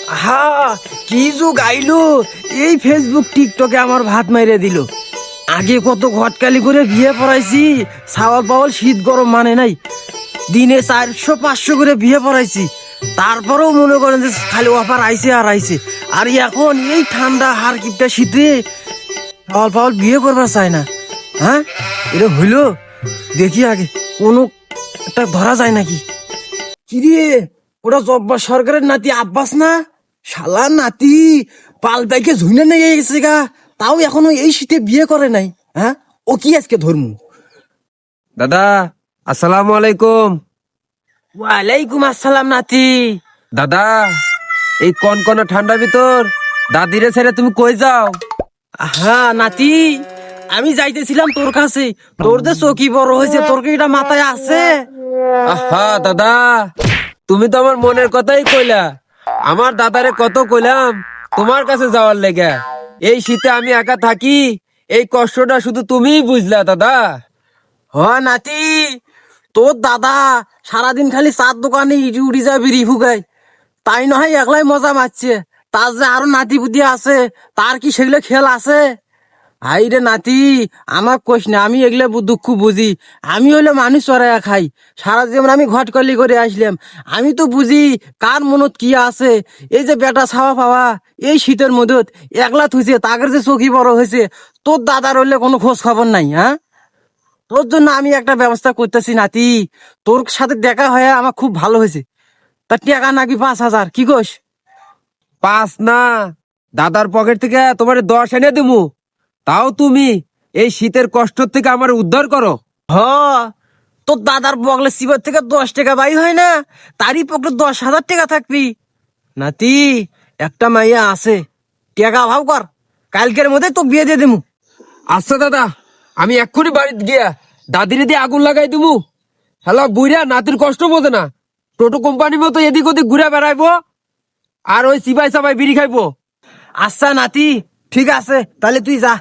হা, কি যুগ আইলো! এই ফেসবুক টিকটকে আমার ভাত মাইরে দিল। আগে কত ঘটকালি করে বিয়ে পড়াইছি, ছাওয়াল পাওয়াল শীত গরম মানে নাই। দিনে 400-500 করে বিয়ে পড়াইছি, তারপরেও মনে করেন যে খালি অফার আইছে আর আইছে। আর এখন এই ঠান্ডা হার কিপটা শীতে ছাওয়াল পাওয়াল বিয়ে করবার চায় না। হ্যাঁ, এটা হইলো? দেখি আগে কোনো একটা ধরা যায় নাকি। কিরে, ওটা জব্বার সরকারের নাতি আব্বাস না? শালার নাতি পাল্টাইকে ঝুনে নিয়ে গেছে গা, তাও এখনো এই শীতে বিয়ে করে নাই। হ্যাঁ, ও কি আজকে ধর্ম? দাদা, আসসালামু আলাইকুম। ওয়ালাইকুম আসসালাম নাতি। দাদা, এই কনকনে ঠান্ডার ভিতর দাদিরে ছেড়ে তুমি কই যাও? হ্যাঁ নাতি, আমি যাইতেছিলাম তোর কাছে। তোর যে চকি বড় হয়েছে, তোর কি এটা মাথায় আছে? আহা দাদা, তুমি তো আমার মনের কথাই কইলা। আমার দাদারে কত কইলাম তোমার কাছে যাওয়ার লেগে। এই শীতে আমি একা থাকি, এই কষ্টটা শুধু তুমিই বুঝলা দাদা। হ নাতি, তোর দাদা সারাদিন খালি চার দোকানে ইটি উঠি যায়, বিড়ি ফুকায়। তাই নয় একলাই মজা মারছে, তার যে আরো নাতি বুদ্ধি আছে, তার কি সেগুলো খেয়াল আছে? হাই রে নাতি, আমার কোশ না, আমি এগুলো দুঃখ বুঝি। আমি হইলে মানুষ চড়াইয়া খাই, সারা জীবন আমি ঘটকলি করে আসলাম। আমি তো বুঝি কার মনত কি আছে। এই যে বেটা ছাওয়া পাওয়া এই শীতের মধ্যে একলা থুইছে, তাদের যে চোখি বড় হয়েছে, তোর দাদার হইলে কোনো খোঁজ খবর নাই। হ্যাঁ, তোর জন্য আমি একটা ব্যবস্থা করতেছি নাতি। তোর সাথে দেখা হয়ে আমার খুব ভালো হয়েছে। তা টাকা নাকি 5,000, কি কোস? পাস না, দাদার পকেট থেকে তোমার 10 এনে দিমু, তাও তুমি এই শীতের কষ্ট থেকে আমার উদ্ধার করো। হ, তোর দাদার বগলে শিবের থেকে 10 টাকা বাই হয় না, তারই পকেটে 10,000 টাকা থাকবি। নাতি, একটা মাইয়া আছে, টাকা ভাব কর, কালকের মধ্যে তো বিয়ে দিয়ে দিমু। আচ্ছা দাদা, আমি এক্ষুনি বাড়িতে গিয়া দাদিরে দিয়ে আগুন লাগাই দিমু। হ্যালো বুইরা নাতির কষ্ট বোঝে না, টোটো কোম্পানির মতো এদিক ওদিক ঘুরে বেড়াইবো আর ওই সিপাই সাপাই বিড়ি খাইবো। আচ্ছা নাতি, ঠিক আছে, তাহলে তুই যা।